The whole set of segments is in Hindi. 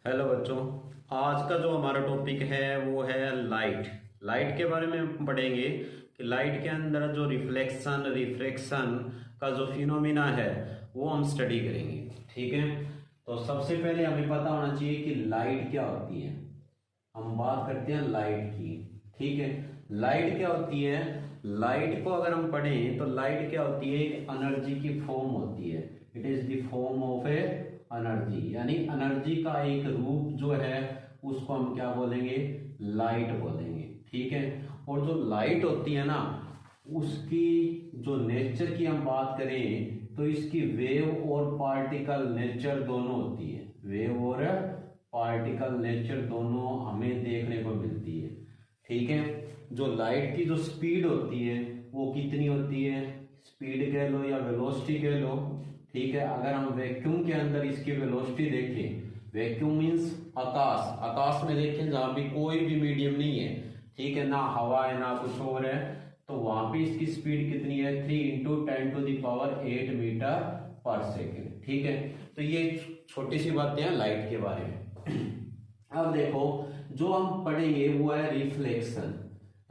हेलो बच्चों। आज का जो हमारा टॉपिक है वो है लाइट। लाइट के बारे में हम पढ़ेंगे कि लाइट के अंदर जो रिफ्लेक्शन रिफ्रैक्शन का जो फिनोमिना है वो हम स्टडी करेंगे। ठीक है, तो सबसे पहले हमें पता होना चाहिए कि लाइट क्या होती है। हम बात करते हैं लाइट की। ठीक है, लाइट क्या होती है। लाइट को अगर हम पढ़ें तो लाइट क्या होती है, एक एनर्जी की फॉर्म होती है। It is the form of A energy, यानी एनर्जी का एक रूप जो है उसको हम क्या बोलेंगे, लाइट बोलेंगे। ठीक है, और जो लाइट होती है ना उसकी जो नेचर की हम बात करें तो इसकी वेव और पार्टिकल नेचर दोनों होती है। वेव और पार्टिकल नेचर दोनों हमें देखने को मिलती है। ठीक है, जो लाइट की जो स्पीड होती है वो कितनी होती है, स्पीड कह लो या वेलोसिटी कह लो। ठीक है, अगर हम वैक्यूम के अंदर इसकी वेलोसिटी देखें, वैक्यूम मींस आकाश, आकाश में देखें जहां भी कोई भी मीडियम नहीं है, ठीक है, ना हवा है ना कुछ और है, तो वहां पे इसकी स्पीड कितनी है, 3 × 10⁸ मीटर पर सेकेंड। ठीक है, तो ये छोटी सी बातें हैं लाइट के बारे में। अब देखो, जो हम पढ़ेंगे वो है रिफ्लेक्शन।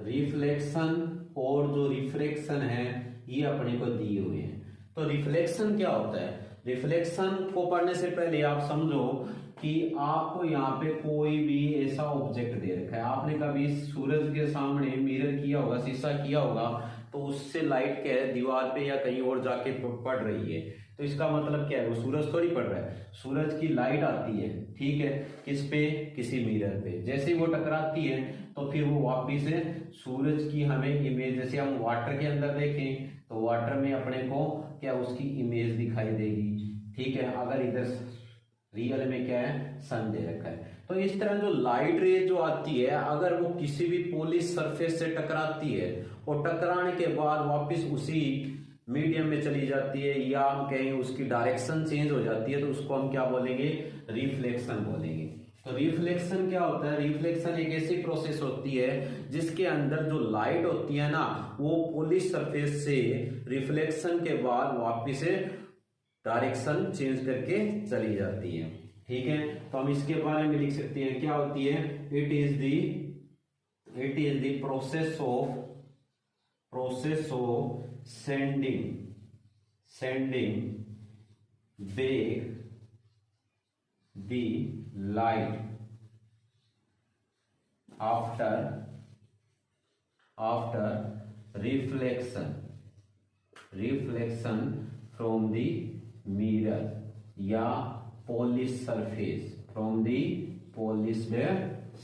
रिफ्लेक्शन और जो रिफ्रैक्शन है ये अपने को दिए हुए हैं। तो रिफ्लेक्शन क्या होता है, रिफ्लेक्शन को पढ़ने से पहले आप समझो कि आपको यहाँ पे कोई भी ऐसा ऑब्जेक्ट दे रखा है। आपने कभी सूरज के सामने मिरर किया होगा, शीशा किया होगा, तो उससे लाइट क्या है दीवार पे या कहीं और जाके पड़ रही है, तो इसका मतलब क्या है, वो सूरज थोड़ी पड़ रहा है, सूरज की लाइट आती है। ठीक है, किस पे, किसी मिरर पे, जैसे ही वो टकराती है तो फिर वो वापिस से सूरज की हमें इमेज, जैसे हम वाटर के अंदर देखें तो वाटर में अपने को क्या उसकी इमेज दिखाई देगी। ठीक है, अगर इधर रियल में क्या है, सन दे रखा है, तो इस तरह जो लाइट रे जो आती है अगर वो किसी भी पॉलिश सरफेस से टकराती है और टकराने के बाद वापस उसी मीडियम में चली जाती है या हम कहें उसकी डायरेक्शन चेंज हो जाती है, तो उसको हम क्या बोलेंगे, रिफ्लेक्शन बोलेंगे। तो रिफ्लेक्शन क्या होता है, रिफ्लेक्शन एक ऐसी प्रोसेस होती है जिसके अंदर जो लाइट होती है ना वो पॉलिश सरफेस से रिफ्लेक्शन के बाद वापिस से डायरेक्शन चेंज करके चली जाती है। ठीक है, तो हम इसके बारे में लिख सकते हैं, क्या होती है, it is the process of sending back the light after reflection from the mirror या polish surface, from the polished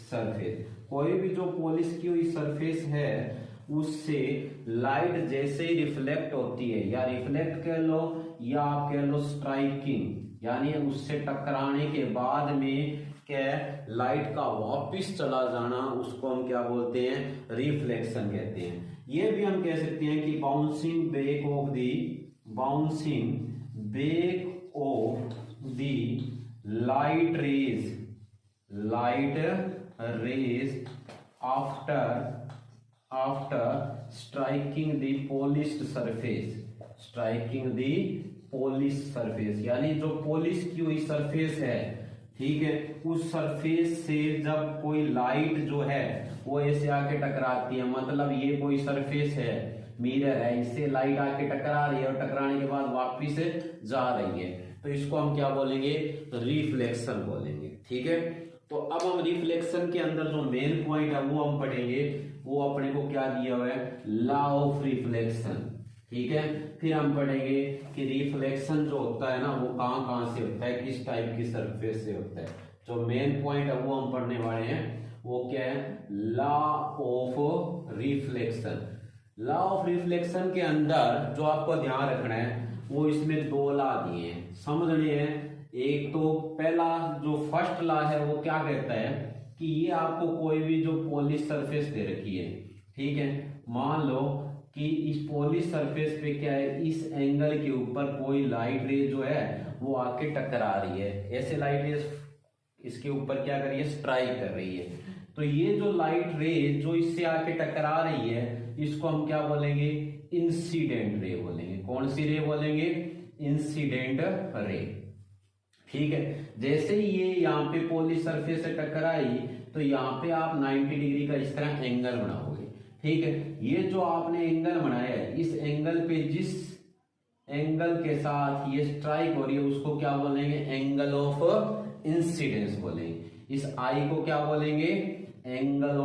surface. कोई भी जो पॉलिश की हुई सरफेस है उससे लाइट जैसे ही रिफ्लेक्ट होती है, या रिफ्लेक्ट कह लो या आप कह लो स्ट्राइकिंग, यानी उससे टकराने के बाद में क्या लाइट का वापिस चला जाना, उसको हम क्या बोलते हैं, रिफ्लेक्शन कहते हैं। ये भी हम कह सकते हैं कि bouncing back of the light rays after striking the polish surface, यानी जो पॉलिश की हुई सरफेस है, ठीक है, उस सरफेस से जब कोई लाइट जो है वो ऐसे आके टकराती है, मतलब ये कोई सरफेस है, मिरर है, इससे लाइट आके टकरा रही है और टकराने के बाद वापिस जा रही है, तो इसको हम क्या बोलेंगे, रिफ्लेक्शन बोलेंगे। ठीक है, तो अब हम रिफ्लेक्शन के अंदर जो मेन पॉइंट है वो हम पढ़ेंगे, वो अपने को क्या दिया हुआ है, लॉ ऑफ रिफ्लेक्शन। ठीक है, फिर हम पढ़ेंगे कि रिफ्लेक्शन जो होता है ना वो कहां कहां से होता है, किस टाइप की सरफेस से होता है। जो मेन पॉइंट है वो हम पढ़ने वाले हैं, वो क्या है, law of reflection. Law of reflection के अंदर जो आपको ध्यान रखना है वो इसमें दो लॉ दिए हैं, समझने हैं। एक तो पहला जो फर्स्ट लॉ है वो क्या कहता है कि ये आपको कोई भी जो पॉलिश सरफेस दे रखी है, ठीक है, मान लो कि इस पॉलिश सरफेस पे क्या है, इस एंगल के ऊपर कोई लाइट रे जो है वो आके टकरा रही है, ऐसे लाइट रे इसके ऊपर क्या कर रही है, स्ट्राइक कर रही है। तो ये जो लाइट रे जो इससे आके टकरा रही है इसको हम क्या बोलेंगे, इंसिडेंट रे बोलेंगे। कौन सी रे बोलेंगे, इंसिडेंट रे। ठीक है। जैसे ही ये यहाँ पे पॉलिश सरफेस से टकराई तो यहाँ पे आप 90 डिग्री का इस तरह एंगल बनाओगे। ठीक है, ये जो आपने एंगल बनाया है, इस एंगल पे जिस एंगल के साथ ये स्ट्राइक हो रही है उसको क्या बोलेंगे? एंगल ऑफ इंसिडेंस बोलेंगे। इस आई को क्या बोलेंगे? Angle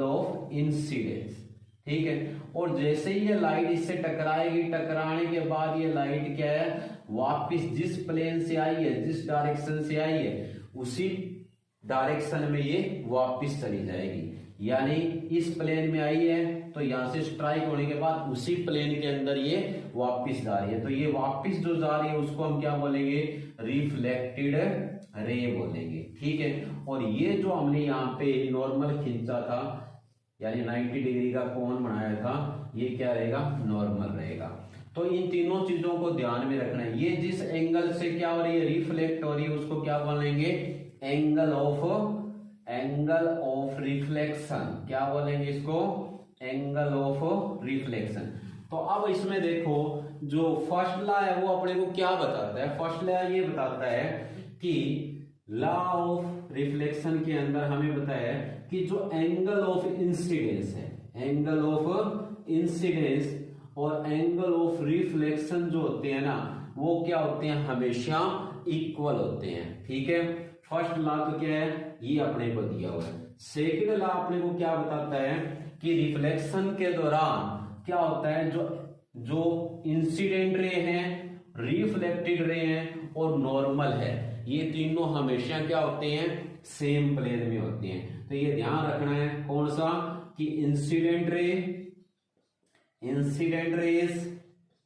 of incidence. ठीक है, और जैसे ही ये लाइट इससे टकराएगी, टकराने के बाद ये लाइट क्या है, वापिस जिस प्लेन से आई है, जिस डायरेक्शन से आई है, उसी डायरेक्शन में ये वापिस चली जाएगी। यानी इस प्लेन में आई है तो यहां से स्ट्राइक होने के बाद उसी प्लेन के अंदर ये वापिस जा रही है। तो ये वापिस जो जा रही है उसको हम क्या बोलेंगे? रिफ्लेक्टेड रे बोलेंगे। ठीक है, और ये जो हमने यहाँ पे नॉर्मल खींचा था, यानी 90 डिग्री का कोण बनाया था, ये क्या रहेगा? नॉर्मल रहेगा। तो इन तीनों चीजों को ध्यान में रखना है। ये जिस एंगल से क्या हो रही है? रिफ्लेक्ट हो रही है, उसको क्या बोलेंगे? Angle of reflection. क्या बोलेंगे इसको? Angle of reflection. तो अब इसमें देखो, जो फर्स्ट लॉ है वो अपने को क्या बताता है? फर्स्ट लॉ ये बताता है कि लॉ ऑफ रिफ्लेक्शन के अंदर हमें बताया कि जो एंगल ऑफ इंसिडेंस है, एंगल ऑफ इंसिडेंस और एंगल ऑफ रिफ्लेक्शन जो होते हैं ना, वो क्या होते हैं? हमेशा इक्वल होते हैं। ठीक है, फर्स्ट लॉ तो क्या है? ये अपने को दिया हुआ है। सेकंड लॉ अपने को क्या बताता है कि रिफ्लेक्शन के दौरान क्या होता है? जो इंसिडेंट रे हैं, रिफ्लेक्टेड रे हैं और नॉर्मल है, ये तीनों हमेशा क्या होते हैं? सेम प्लेन में होते हैं। तो ये ध्यान रखना है। कौन सा? कि इंसिडेंट रेस,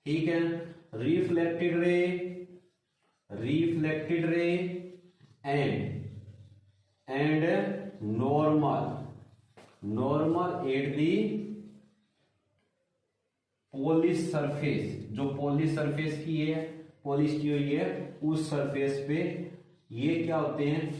ठीक है, reflected ray and normal at the polish surface. जो पॉलिश सरफेस पॉलिश की हुई है, उस सरफेस पे ये क्या होते हैं?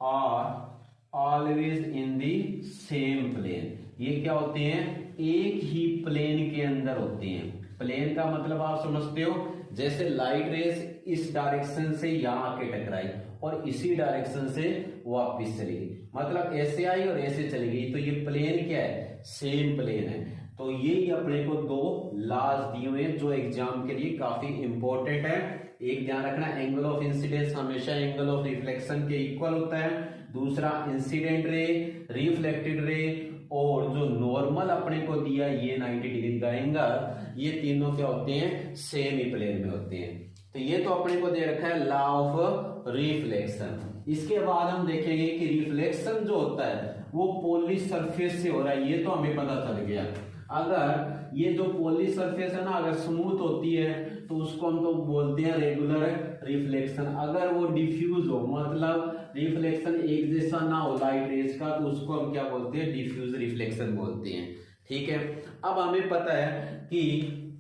Are always in the same plane. ये क्या होते हैं? एक ही प्लेन के अंदर होते हैं। प्लेन का मतलब आप समझते हो, जैसे लाइट रेस इस डायरेक्शन से यहां आके टकराई और इसी डायरेक्शन से वापस चली गई, मतलब ऐसे आई और ऐसे चली गई, तो ये प्लेन क्या है? सेम प्लेन है। तो ये अपने को दो लॉज दिए हुए हैं जो एग्जाम के लिए काफी इंपॉर्टेंट है। एक ध्यान रखना, एंगल ऑफ इंसिडेंस हमेशा एंगल ऑफ रिफ्लेक्शन के इक्वल होता है। दूसरा, इंसिडेंट रे, रिफ्लेक्टेड रे और जो नॉर्मल अपने को दिया ये 90 डिग्री का एंगल, ये तीनों क्या होते हैं? सेम ही प्लेन में होते हैं। तो ये तो अपने को दे रखा है लॉ ऑफ रिफ्लेक्शन। इसके बाद हम देखेंगे कि रिफ्लेक्शन जो होता है वो पॉलिश सरफेस से हो रहा है। ये तो हमें पता चल गया। अगर ये जो पॉलिश सरफेस है ना, अगर स्मूथ होती है तो उसको हम तो बोलते हैं रेगुलर रिफ्लेक्शन। अगर वो डिफ्यूज हो, मतलब रिफ्लेक्शन एक जैसा ना हो लाइट रेज का, तो उसको हम क्या बोलते हैं? डिफ्यूज रिफ्लेक्शन बोलते हैं। ठीक है, अब हमें पता है कि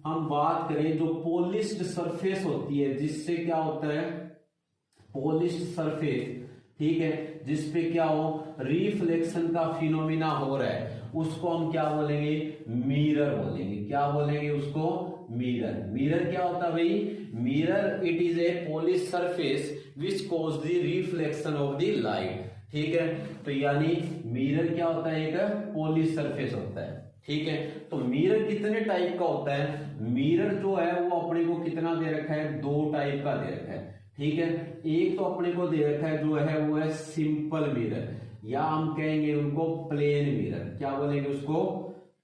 हम बात करें जो पॉलिश्ड सरफेस होती है, जिससे क्या होता है? पॉलिश्ड सरफेस, ठीक है, जिसपे क्या हो? रिफ्लेक्शन का फिनोमिना हो रहा है, उसको हम क्या बोलेंगे? मिरर बोलेंगे। क्या बोलेंगे उसको? मिरर। मिरर क्या होता है भाई? Mirror it is a polish surface which cause the reflection of the light. ठीक है, तो यानी मिरर क्या होता है? एक पॉलिश सरफेस होता है। ठीक है, तो मिरर कितने टाइप का होता है? मिरर जो है वो अपने को कितना दे रखा है? दो टाइप का दे रखा है। ठीक है, एक तो अपने को दे रखा है जो है वो है सिंपल मिरर, या हम कहेंगे उनको प्लेन मिरर। क्या बोलेंगे उसको?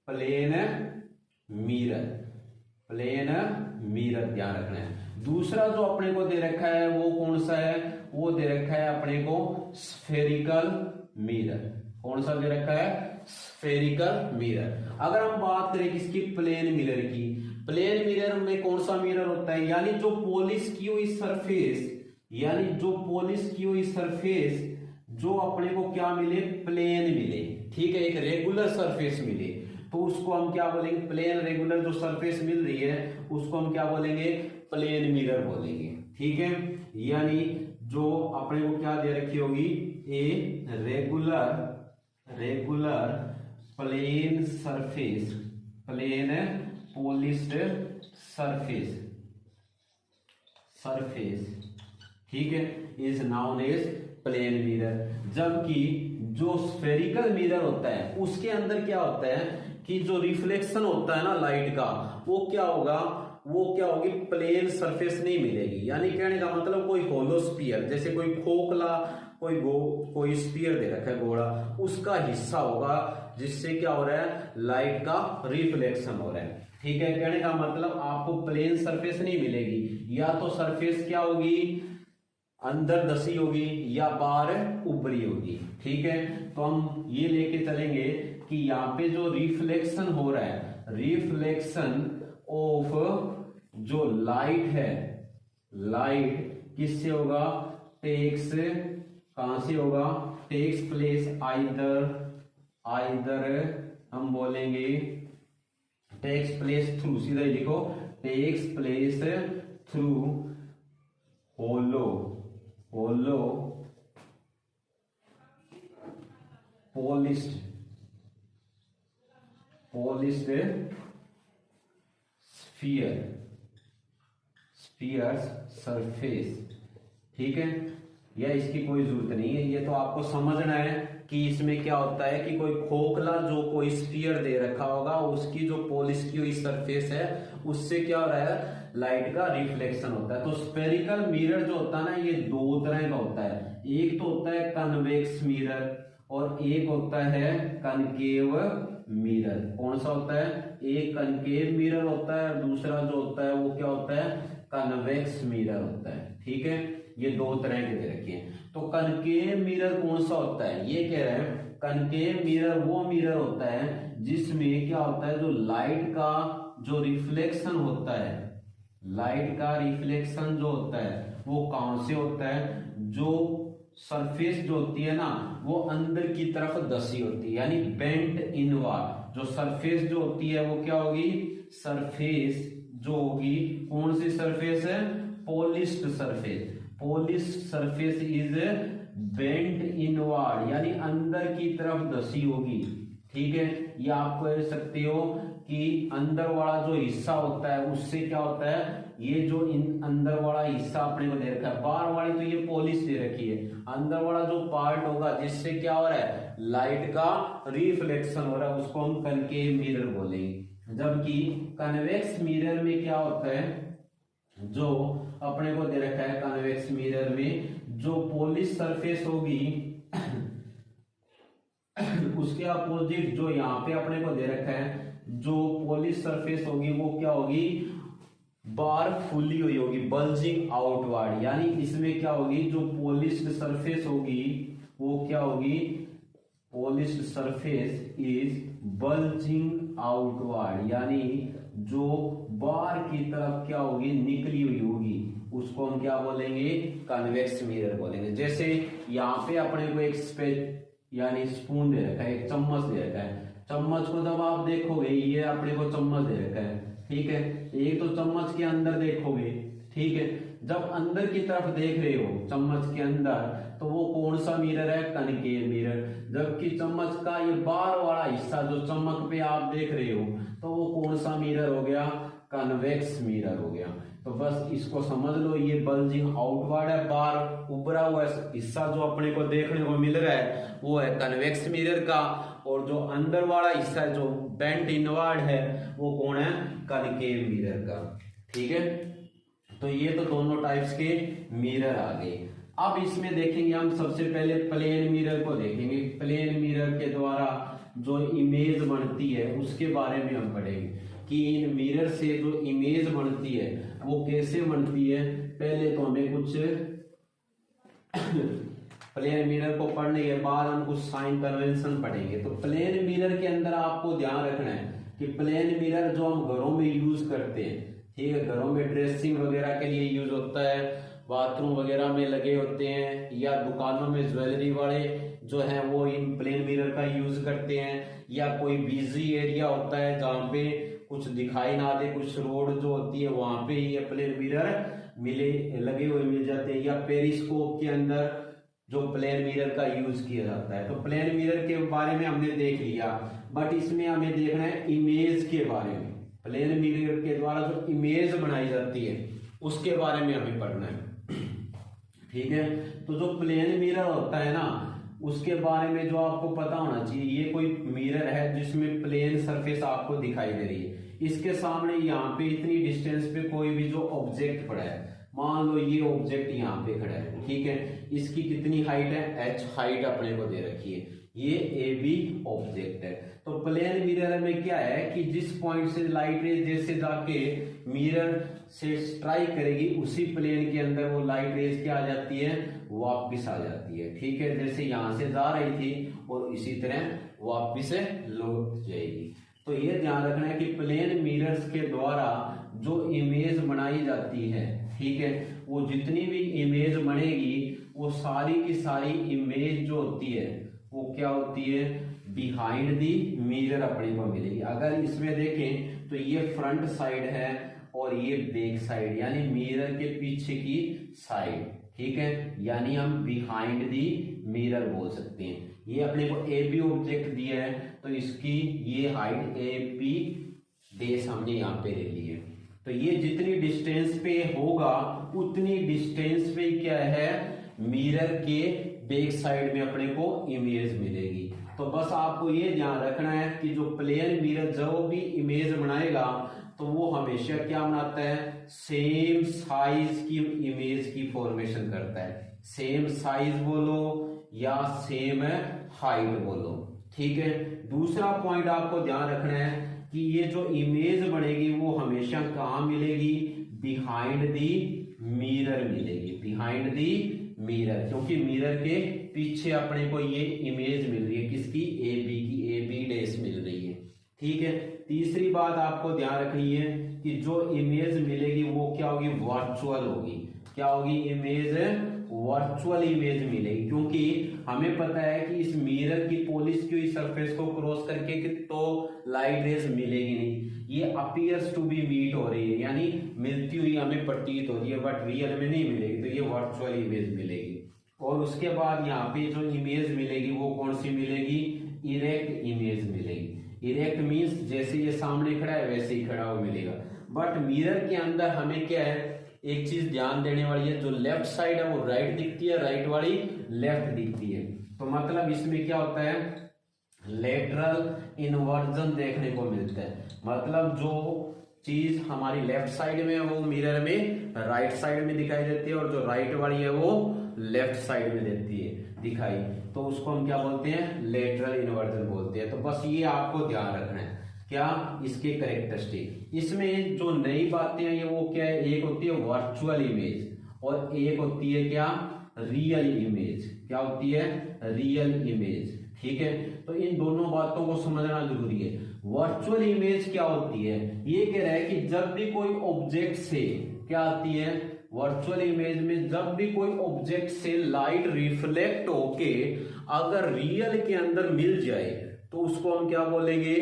Plane mirror. प्लेन मिरर, ध्यान रखना है। दूसरा जो अपने को दे रखा है वो कौन सा है? वो दे रखा है अपने को स्फेरिकल मिरर। कौन सा दे रखा है? Spherical mirror. अगर हम बात करें किसकी? प्लेन मिरर की। प्लेन मिरर में कौन सा मिरर होता है? यानी जो पॉलिश की हुई सरफेस, जो अपने को क्या मिले? प्लेन मिले। ठीक है, एक रेगुलर सरफेस मिले, तो उसको हम क्या बोलेंगे? प्लेन रेगुलर जो सरफेस मिल रही है उसको हम क्या बोलेंगे? प्लेन मिरर बोलेंगे। ठीक है, यानी जो अपने को क्या दे रखी होगी? A regular plane surface, plane polished surface, surface, ठीक है, is known as plane mirror. जबकि जो स्फेरिकल मिरर होता है उसके अंदर क्या होता है कि जो रिफ्लेक्शन होता है ना लाइट का, वो क्या होगा, वो क्या होगी, प्लेन सरफेस नहीं मिलेगी। यानी कहने का मतलब कोई होलो स्फीयर, जैसे कोई खोखला कोई स्फीयर दे रखा है गोला, उसका हिस्सा होगा जिससे क्या हो रहा है, लाइट का रिफ्लेक्शन हो रहा है। ठीक है, कहने का मतलब आपको प्लेन सरफेस नहीं मिलेगी, या तो सरफेस क्या होगी, अंदर धसी होगी या बाहर उभरी होगी। ठीक है, तो हम ये लेके चलेंगे कि यहाँ पे जो रिफ्लेक्शन हो रहा है, रिफ्लेक्शन ऑफ जो लाइट है, लाइट किससे होगा, टेक्स, कहां से होगा, टेक्स प्लेस आइदर हम बोलेंगे टेक्स प्लेस थ्रू, सीधा ही लिखो, टेक्स प्लेस थ्रू होलो polished spheres surface। ठीक है, या इसकी कोई जरूरत नहीं है, ये तो आपको समझना है कि इसमें क्या होता है कि कोई खोखला जो कोई स्फीयर दे रखा होगा, उसकी जो पॉलिश की हुई सरफेस है उससे क्या हो रहा है, लाइट का रिफ्लेक्शन होता है। तो स्फेरिकल मिरर जो होता है ना, ये दो तरह का होता है, एक तो होता है कन्वेक्स मिरर और एक होता है कनकेव मिरर। कौन सा होता है, एक कनकेव मिरर होता है, दूसरा जो होता है वो क्या होता है, कन्वेक्स मिरर होता है। ठीक है, ये दो तरह के दे रखे हैं। तो कनकेव मिरर कौन सा होता है, ये कह रहे हैं कनकेव मिरर वो मिरर होता है जिसमें क्या होता है, जो लाइट का जो रिफ्लेक्शन होता है, लाइट का रिफ्लेक्शन जो होता है वो कहां से होता है, जो सरफेस जो होती है ना वो अंदर की तरफ धसी होती है, यानी बेंट इनवर्ड। जो सरफेस जो होती है वो क्या होगी, सरफेस जो होगी, कौन सी सरफेस है, polished surface. Polished surface is bent inward, यानी अंदर की तरफ धसी होगी। ठीक है, ये आप कह सकते हो कि अंदर वाला जो हिस्सा होता है उससे क्या होता है, ये जो अंदर वाला हिस्सा अपने को दे रखा है, बाहर वाली तो ये पॉलिश दे रखी है, अंदर वाला जो पार्ट होगा जिससे क्या हो रहा है, लाइट का रिफ्लेक्शन हो रहा है, उसको हम कनकेव मिरर बोलेंगे। जबकि कन्वेक्स मिरर में क्या होता है, जो अपने को दे रखा है कन्वेक्स मिरर में जो पॉलिश सरफेस होगी उसके अपोजिट जो यहाँ पे अपने को दे रखा है, जो पॉलिश सरफेस होगी वो क्या होगी, बार फुली हुई होगी, बल्जिंग आउटवर्ड। यानी इसमें क्या होगी, जो पॉलिश्ड सरफेस होगी वो क्या होगी, polished surface is bulging outward, यानी जो बार की तरफ क्या होगी, निकली हुई होगी, उसको हम क्या बोलेंगे, कन्वेक्स मिरर बोलेंगे। जैसे यहाँ पे अपने को एक स्पेस यानी स्पून दे रखा है, एक चम्मच दे रखा है, चम्मच को जब आप देखोगे, ये अपने को चम्मच दे रखा है, ठीक है, एक तो चम्मच के अंदर देखोगे, ठीक है, जब अंदर की तरफ देख रहे हो चम्मच के अंदर, तो वो कौन सा मिरर है, कनकेव मिरर। जबकि चम्मच का ये बाहर वाला हिस्सा जो चम्मच पे आप देख रहे हो, तो वो कौन सा मिरर हो गया, कन्वेक्स मिरर हो गया। तो बस इसको समझ लो, ये बल्जिंग आउटवर्ड है, बाहर उभरा हुआ हिस्सा जो अपने को देखने को मिल रहा है वो है कन्वेक्स मिरर का, और जो अंदर वाला हिस्सा जो बेंट इनवर्ड है वो कौन है, कनकेव मिरर का। ठीक है, तो ये तो दोनों टाइप्स के मिरर आ गए। अब इसमें देखेंगे हम सबसे पहले प्लेन मिरर को देखेंगे। प्लेन मिरर के द्वारा जो इमेज बनती है उसके बारे में हम पढ़ेंगे कि इन मिरर से जो इमेज बनती है वो कैसे बनती है। पहले तो हमें कुछ प्लेन मिरर को पढ़ने के बाद हम कुछ साइन कन्वेंशन पढ़ेंगे। तो प्लेन मिरर के अंदर आपको ध्यान रखना है कि प्लेन मिरर जो हम घरों में यूज करते हैं, ठीक है, घरों में ड्रेसिंग वगैरह के लिए यूज होता है, बाथरूम वगैरह में लगे होते हैं, या दुकानों में ज्वेलरी वाले जो हैं वो इन प्लेन मिरर का यूज करते हैं, या कोई बिजी एरिया होता है जहाँ पे कुछ दिखाई ना दे, कुछ रोड जो होती है वहां पे ये प्लेन मिरर लगे हुए मिल जाते हैं, या पेरिस्कोप के अंदर जो प्लेन मिरर का यूज किया जाता है। तो प्लेन मिरर के बारे में हमने देख लिया, बट इसमें हमें देखना है इमेज के बारे में। प्लेन मिरर के द्वारा जो इमेज बनाई जाती है उसके बारे में अभी पढ़ना है। ठीक है, तो जो प्लेन मिरर होता है ना, उसके बारे में जो आपको पता होना चाहिए, ये कोई मिरर है जिसमें प्लेन सरफेस आपको दिखाई दे रही है, इसके सामने यहाँ पे इतनी डिस्टेंस पे कोई भी जो ऑब्जेक्ट पड़ा है, मान लो ये ऑब्जेक्ट यहाँ पे खड़ा है, ठीक है, इसकी कितनी हाइट है, h हाइट अपने को दे रखी है, ये ए बी ऑब्जेक्ट है। तो प्लेन मिरर में क्या है कि जिस पॉइंट से लाइट रेज जैसे जाके मिरर से स्ट्राइक करेगी, उसी प्लेन के अंदर वो लाइट रेज क्या आ जाती है, वापिस आ जाती है। ठीक है, जैसे यहां से जा रही थी और इसी तरह वापिस लौट जाएगी। तो ये ध्यान रखना है कि प्लेन मिरर्स के द्वारा जो इमेज बनाई जाती है, ठीक है, वो जितनी भी इमेज बनेगी वो सारी की सारी इमेज जो होती है वो क्या होती है, बिहाइंड दी मिरर अपने को मिलेगी। अगर इसमें देखें तो ये फ्रंट साइड है और ये बैक साइड, यानी मिरर के पीछे की साइड, ठीक है, यानी हम बिहाइंड दी मिरर बोल सकते हैं। ये अपने को ए बी ऑब्जेक्ट दिया है, तो इसकी ये हाइट ए बी बेस हमने यहाँ पे ले ली है। तो ये जितनी डिस्टेंस पे होगा उतनी डिस्टेंस पे क्या है, मिरर के बैक साइड में अपने को इमेज मिलेगी। तो बस आपको ये ध्यान रखना है कि जो प्लेन मिरर जो भी इमेज बनाएगा तो वो हमेशा क्या बनाता है, सेम साइज की इमेज की फॉर्मेशन करता है। सेम साइज बोलो या सेम हाइट बोलो, ठीक है। दूसरा पॉइंट आपको ध्यान रखना है कि ये जो इमेज बनेगी वो हमेशा कहाँ मिलेगी, बिहाइंड दी मिरर मिलेगी, बिहाइंड दी मिरर, क्योंकि मिरर के पीछे अपने को ये इमेज मिल रही है, किसकी, ए बी की, ए बी डैश मिल रही है। ठीक है, तीसरी बात आपको ध्यान रखनी है कि जो इमेज मिलेगी वो क्या होगी, वर्चुअल होगी। क्या होगी, इमेज वर्चुअल इमेज मिलेगी, क्योंकि हमें पता है कि इस मिरर की पॉलिश की हुई सरफेस को क्रॉस करके तो लाइट रेज मिलेगी नहीं, ये अपीयर्स टू बी मीट हो रही है, यानी मिलती हुई हमें प्रतीत होती है, बट रियल में नहीं मिलेगी, तो ये वर्चुअल इमेज मिलेगी। और उसके बाद यहाँ पे जो इमेज मिलेगी वो कौन सी मिलेगी, इरेक्ट इमेज मिलेगी। इरेक्ट मीन्स जैसे ये सामने खड़ा है वैसे ही खड़ा हुआ मिलेगा। बट मिरर के अंदर हमें क्या है, एक चीज ध्यान देने वाली है, जो लेफ्ट साइड है वो राइट दिखती है, राइट वाली लेफ्ट दिखती है। तो मतलब इसमें क्या होता है, लेटरल इन्वर्जन देखने को मिलता है। मतलब जो चीज हमारी लेफ्ट साइड में है वो मिरर में राइट साइड में दिखाई देती है, और जो राइट वाली है वो लेफ्ट साइड में देती है दिखाई, तो उसको हम क्या बोलते हैं, लेटरल इन्वर्जन बोलते हैं। तो बस ये आपको ध्यान रखना है, क्या, इसके कैरेक्टरिस्टिक। इसमें जो नई बातें हैं ये वो क्या है, एक होती है वर्चुअल इमेज और एक होती है क्या, रियल इमेज। क्या होती है, रियल इमेज। ठीक है, तो इन दोनों बातों को समझना जरूरी है। वर्चुअल इमेज क्या होती है, ये कह रहा है कि जब भी कोई ऑब्जेक्ट से क्या आती है, वर्चुअल इमेज में जब भी कोई ऑब्जेक्ट से लाइट रिफ्लेक्ट होके अगर रियल के अंदर मिल जाए तो उसको हम क्या बोलेंगे,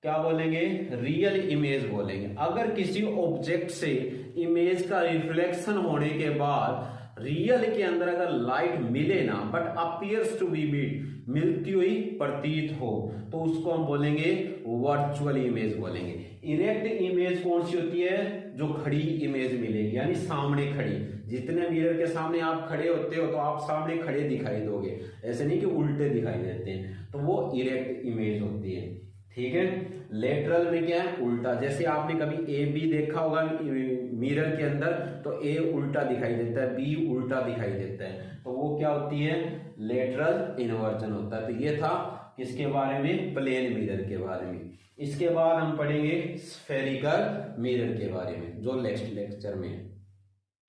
क्या बोलेंगे, रियल इमेज बोलेंगे। अगर किसी ऑब्जेक्ट से इमेज का रिफ्लेक्शन होने के बाद रियल के अंदर अगर लाइट मिले ना, but appears to be meet, मिलती हुई प्रतीत हो, तो उसको हम बोलेंगे वर्चुअल इमेज बोलेंगे। इरेक्ट इमेज कौन सी होती है, जो खड़ी इमेज मिलेगी, यानी सामने खड़ी। जितने मिरर के सामने आप खड़े होते हो तो आप सामने खड़े दिखाई दोगे, ऐसे नहीं कि उल्टे दिखाई देते हैं, तो वो इरेक्ट इमेज होती है। ठीक है, लेटरल में क्या है, उल्टा। जैसे आपने कभी ए बी देखा होगा मिरर के अंदर, तो ए उल्टा दिखाई देता है, बी उल्टा दिखाई देता है, तो वो क्या होती है, लेटरल इन्वर्जन होता है। तो ये था किसके बारे में, प्लेन मिरर के बारे में। इसके बाद हम पढ़ेंगे स्फेरिकल मिरर के बारे में, जो नेक्स्ट लेक्चर में है।